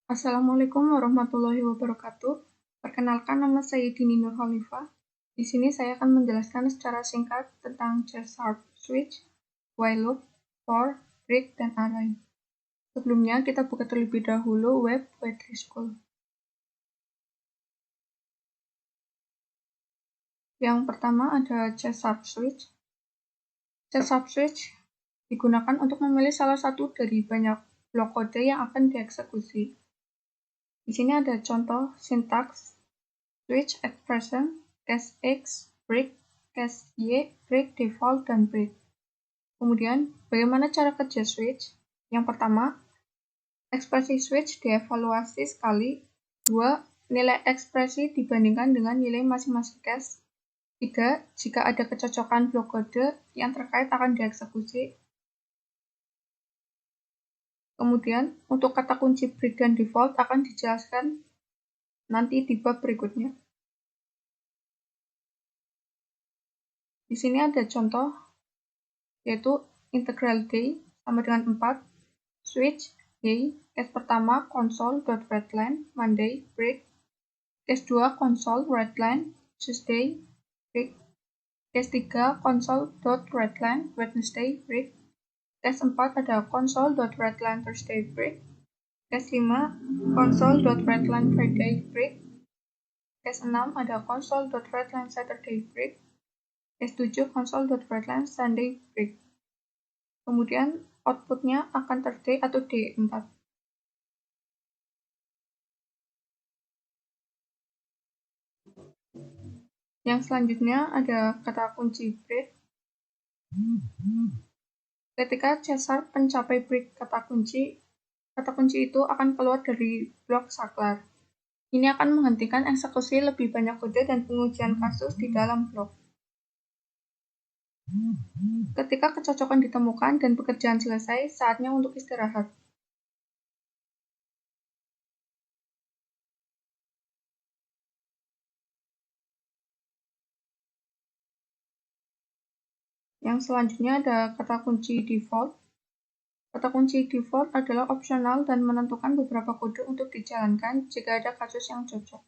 Assalamualaikum warahmatullahi wabarakatuh. Perkenalkan, nama saya Dini Nur Khalifah. Di sini saya akan menjelaskan secara singkat tentang Chess-Sharp Switch, while loop, for, break, dan array. Sebelumnya, kita buka terlebih dahulu web Poetry School. Yang pertama ada Chess-Sharp Switch. Chess-Sharp Switch digunakan untuk memilih salah satu dari banyak blok kode yang akan dieksekusi. Di sini ada contoh sintaks switch expression, case X, break, case Y, break default, dan break. Kemudian, bagaimana cara kerja switch? Yang pertama, ekspresi switch dievaluasi sekali. 2. Nilai ekspresi dibandingkan dengan nilai masing-masing case. 3. Jika ada kecocokan blok kode yang terkait akan dieksekusi. Kemudian, untuk kata kunci break dan default akan dijelaskan nanti di bab berikutnya. Di sini ada contoh, yaitu integral day sama dengan 4, switch day, case pertama console.readline, Monday, break, case 2 console.readline, Tuesday, break, case 3 console.readline, Wednesday, break, case 4 ada console.readline, Thursday, break, case 5 console.readline, Friday, break, case 6 ada console.readline, Saturday, break, case 7 console.readline, Sunday, break. Kemudian outputnya akan ter-D atau D4. Yang selanjutnya ada kata kunci break. Ketika Chess-Sharp mencapai break kata kunci itu akan keluar dari blok saklar. Ini akan menghentikan eksekusi lebih banyak kode dan pengujian kasus di dalam blok. Ketika kecocokan ditemukan dan pekerjaan selesai, saatnya untuk istirahat. Yang selanjutnya ada kata kunci default. Kata kunci default adalah opsional dan menentukan beberapa kode untuk dijalankan jika ada kasus yang cocok.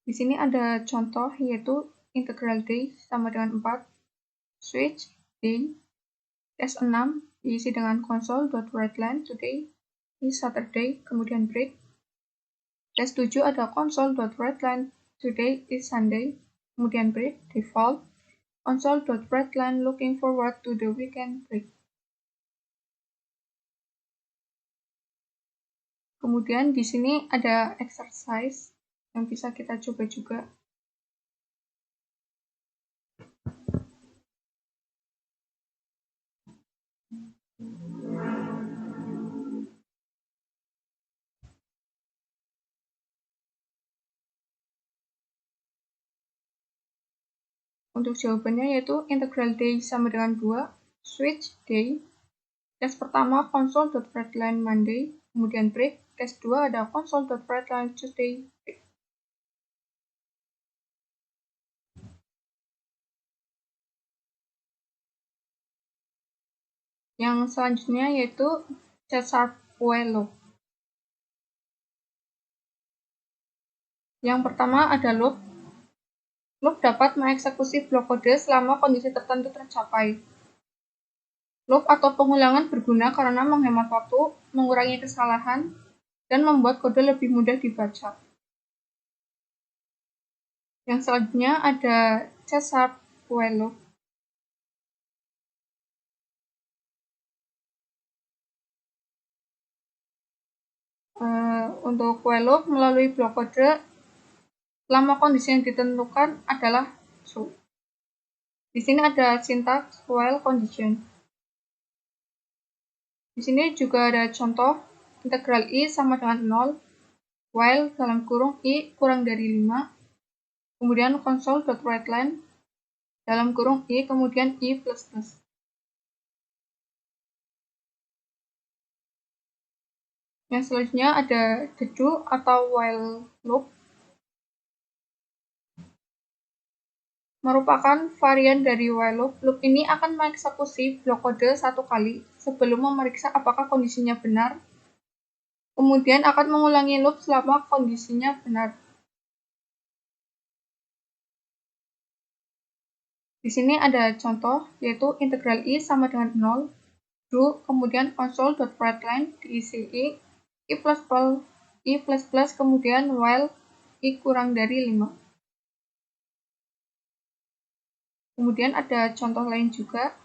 Di sini ada contoh, yaitu integral day sama dengan 4, switch day, case 6 diisi dengan console.readline, today is Saturday, kemudian break. Case 7 ada console.readline, today is Sunday, kemudian break, default, console.readline, looking forward to the weekend, break. Kemudian di sini ada exercise yang bisa kita coba juga. Untuk jawabannya yaitu integral day sama dengan 2, switch day, case pertama console.readline Monday, kemudian break, case 2 ada console.readline Tuesday, break. Yang selanjutnya yaitu Chess-Sharp while loop. Yang pertama ada loop. Loop dapat mengeksekusi blok kode selama kondisi tertentu tercapai. Loop atau pengulangan berguna karena menghemat waktu, mengurangi kesalahan, dan membuat kode lebih mudah dibaca. Yang selanjutnya ada Chess-Sharp while loop. Untuk while loop melalui blok kode selama kondisi yang ditentukan adalah true. Di sini ada sintaks while condition. Di sini juga ada contoh integral i sama dengan 0, while dalam kurung i kurang dari 5, kemudian console.readline dalam kurung i, kemudian i++. Yang selanjutnya ada the do atau while loop, merupakan varian dari while loop. Loop ini akan mengeksekusi blok kode satu kali sebelum memeriksa apakah kondisinya benar Kemudian akan mengulangi loop selama kondisinya benar. Di sini ada contoh, yaitu integral I sama dengan 0, do, kemudian console.writeLine diisi I plus, kemudian while I kurang dari 5. Kemudian ada contoh lain juga.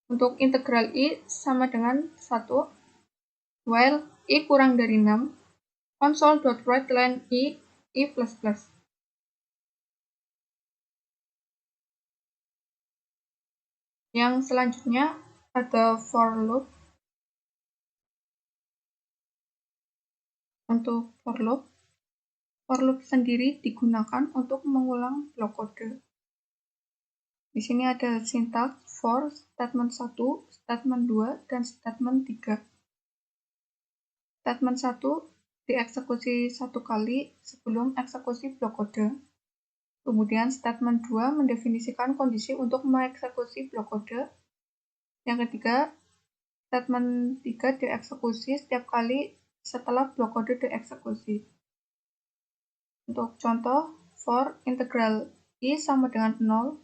Untuk integral I sama dengan 1, while I kurang dari 6, console.writeLine I plus. Yang selanjutnya ada for loop. Untuk for loop sendiri digunakan untuk mengulang blok kode. Di sini ada sintaks for, statement 1, statement 2, dan statement 3. Statement 1 dieksekusi satu kali sebelum eksekusi blok kode. Kemudian statement 2 mendefinisikan kondisi untuk mengeksekusi blok kode. Yang ketiga, statement 3 dieksekusi setiap kali setelah blok kode dieksekusi. Untuk contoh, for integral I sama dengan 0,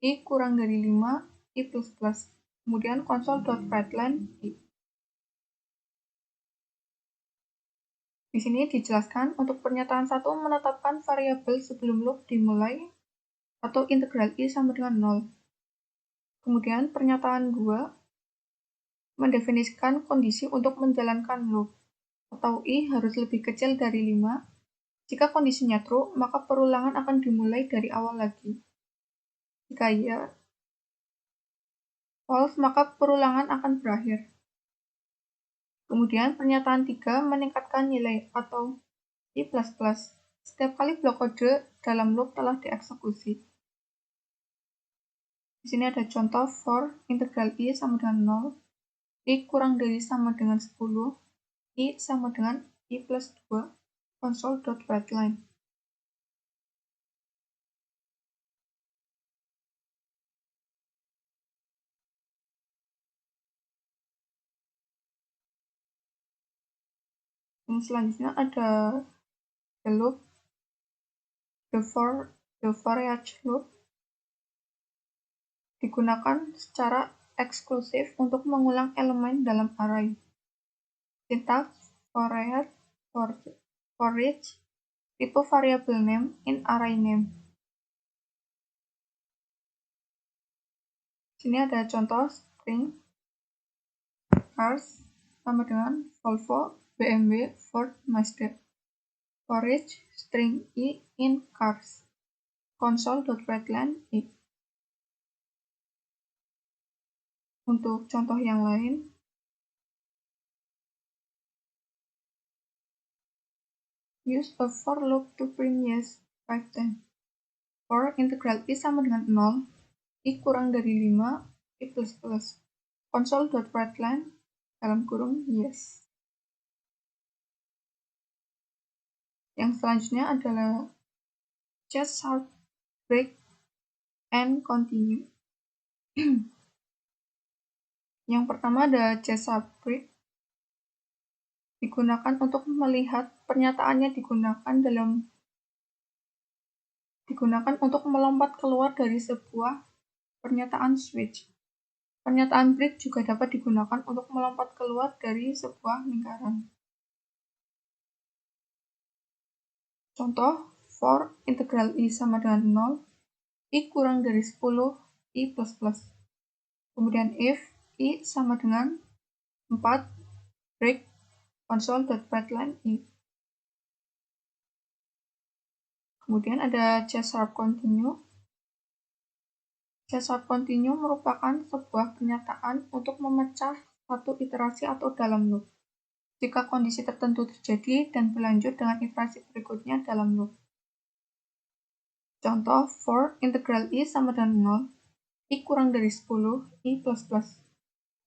I kurang dari 5, I plus. Kemudian console.writeLine I. Di sini dijelaskan untuk pernyataan 1 menetapkan variabel sebelum loop dimulai atau integral I sama dengan 0. Kemudian pernyataan 2 mendefinisikan kondisi untuk menjalankan loop, atau I harus lebih kecil dari 5. Jika kondisinya true, maka perulangan akan dimulai dari awal lagi. Jika iya, false, maka perulangan akan berakhir. Kemudian pernyataan 3 meningkatkan nilai atau I plus setiap kali blok kode dalam loop telah dieksekusi. Di sini ada contoh for integral I sama dengan 0, I kurang dari sama dengan 10, I sama dengan I plus 2, console.writeLine. Yang selanjutnya ada the loop, the for each loop digunakan secara eksklusif untuk mengulang elemen dalam array. Sintaks for each, tipe variable name in array name. Sini ada contoh string cars sama dengan Volvo, BMW, Ford, Mazda. For each string I in cars, console.writeLine I. Untuk contoh yang lain, use a for loop to print yes 5 times. For integral I sama dengan 0, I kurang dari 5, I plus. Console.writeLine dalam kurung yes. Yang selanjutnya adalah just short break and continue. Yang pertama ada just short break, digunakan untuk melihat pernyataannya digunakan untuk melompat keluar dari sebuah pernyataan switch. Pernyataan break juga dapat digunakan untuk melompat keluar dari sebuah lingkaran. Contoh, for integral I sama dengan 0, I kurang dari 10, I plus. Kemudian if I sama dengan 4, break console.writeLine I. Kemudian ada just sharp continue. Just sharp continue merupakan sebuah pernyataan untuk memecah satu iterasi atau dalam loop, jika kondisi tertentu terjadi dan berlanjut dengan iterasi berikutnya dalam loop. Contoh, for integral I sama dengan 0, I kurang dari 10, I plus.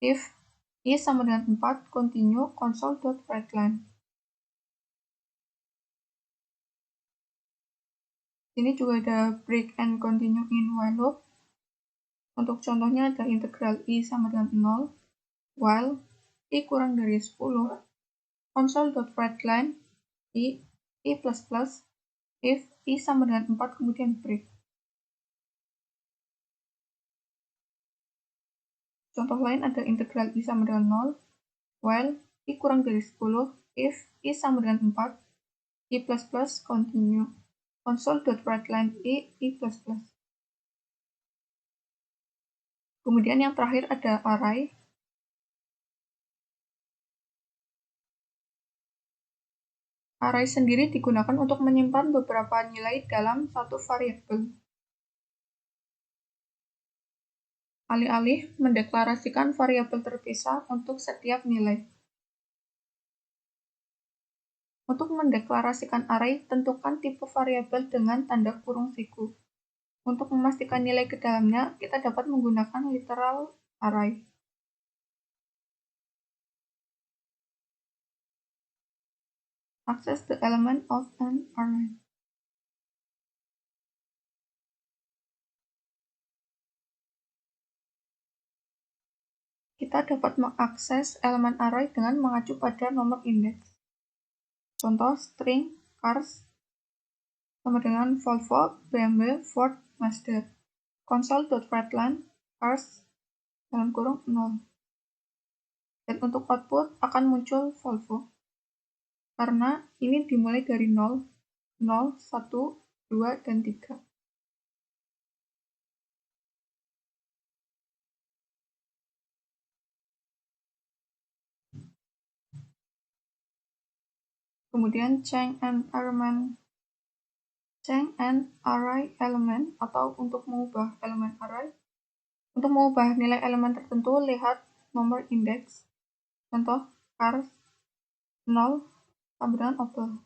If I sama dengan 4, continue console.writeLine. Sini juga ada break and continue in while loop. Untuk contohnya ada integral I sama dengan 0, while I kurang dari 10, console.writeLine I plus if I sama dengan 4 kemudian break. Contoh lain ada integral I sama dengan 0, while I kurang dari 10, if I sama dengan 4, I plus continue, console.writeLine I plus. Kemudian yang terakhir ada array. Array sendiri digunakan untuk menyimpan beberapa nilai dalam satu variabel. Alih-alih mendeklarasikan variabel terpisah untuk setiap nilai. Untuk mendeklarasikan array, tentukan tipe variabel dengan tanda kurung siku. Untuk memastikan nilai ke dalamnya, kita dapat menggunakan literal array. Access the element of an array. Kita dapat mengakses elemen array dengan mengacu pada nomor indeks. Contoh string cars sama dengan Volvo, BMW, Ford, Mazda. Console.writeLine cars dalam kurung 0. Dan untuk output akan muncul Volvo. Karena ini dimulai dari 0, 0, 1, 2, dan 3. Kemudian change an array element atau untuk mengubah elemen array. Untuk mengubah nilai elemen tertentu, lihat nomor indeks. Contoh cars 0 sama dengan Opel.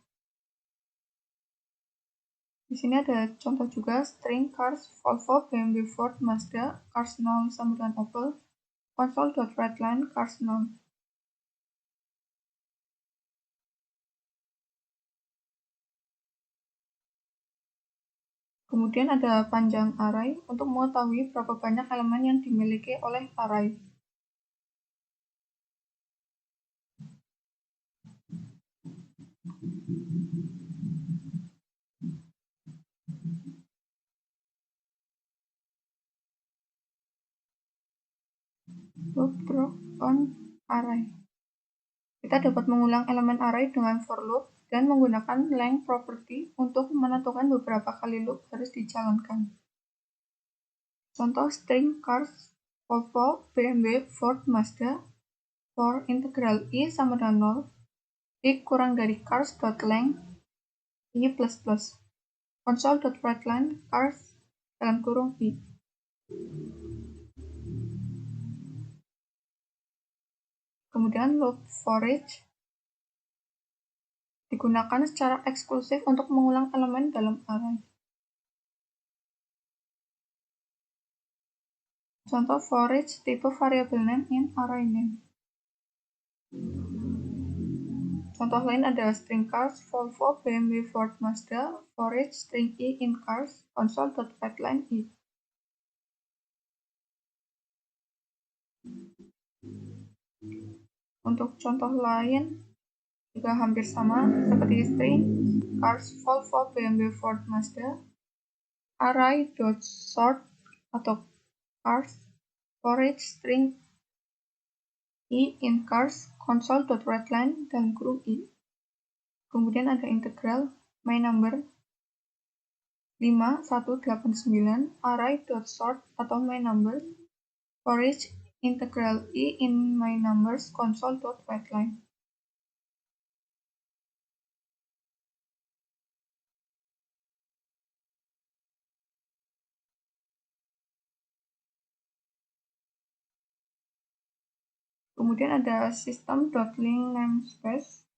Di sini ada contoh juga string cars Volvo, BMW, Ford, Mazda, cars 0 sama dengan Opel, console.writeLine cars 0. Kemudian ada panjang array untuk mengetahui berapa banyak elemen yang dimiliki oleh array. Loop drop on array. Kita dapat mengulang elemen array dengan for loop dan menggunakan length property untuk menentukan beberapa kali loop harus dijalankan. Contoh string cars Volvo, BMW, Ford, Mazda for integral I sama dengan 0, I kurang dari cars.length I plus. Console.writeLine cars dalam kurung I. Kemudian loop for each digunakan secara eksklusif untuk mengulang elemen dalam array. Contoh for each tipe variable name in array name. Contoh lain ada string cars Volvo, BMW, Ford, Mazda for each string I in cars console.writeLine I. Untuk contoh lain juga hampir sama seperti string cars Volvo, BMW, Ford, Mazda array.sort atau cars for each string I in cars console.writeLine dalam kurung I. Kemudian ada integral myNumber 5189 array.sort atau myNumber for each integral I in myNumbers console.writeLine. Kemudian ada system.link namespace.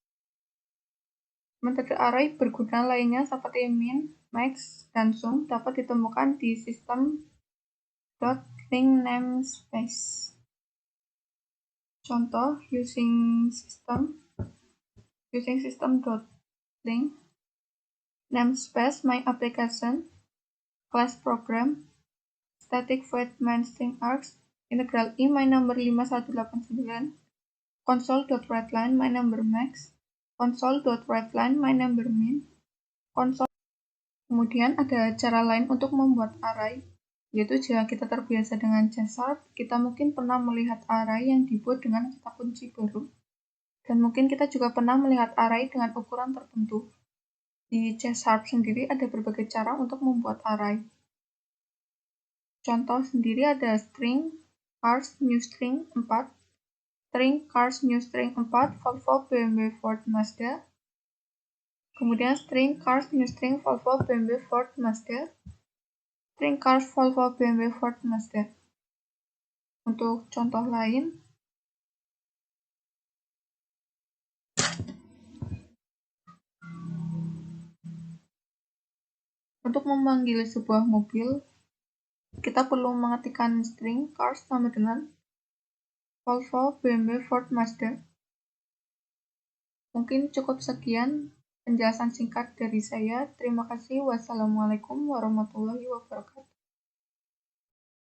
Metode array berguna lainnya seperti min, max, dan sum dapat ditemukan di system.link namespace. Contoh using system.link namespace my application, class program, static void main string args, integral I my number 5189, console.writeLine my number max, console.writeLine my number min, console. Kemudian ada cara lain untuk membuat array, yaitu jika kita terbiasa dengan C#, kita mungkin pernah melihat array yang dibuat dengan kata kunci baru. Dan mungkin kita juga pernah melihat array dengan ukuran tertentu. Di C# sendiri ada berbagai cara untuk membuat array. Contoh sendiri ada string cars new string 4, string cars new string 4 Volvo BMW Ford Mazda, kemudian string cars new string Volvo BMW Ford Mazda, string cars Volvo BMW Ford Mazda. Untuk contoh lain, untuk memanggil sebuah mobil, kita perlu mengetikkan string cars sama dengan Volvo BMW Ford Mazda. Mungkin cukup sekian penjelasan singkat dari saya. Terima kasih. Wassalamualaikum warahmatullahi wabarakatuh.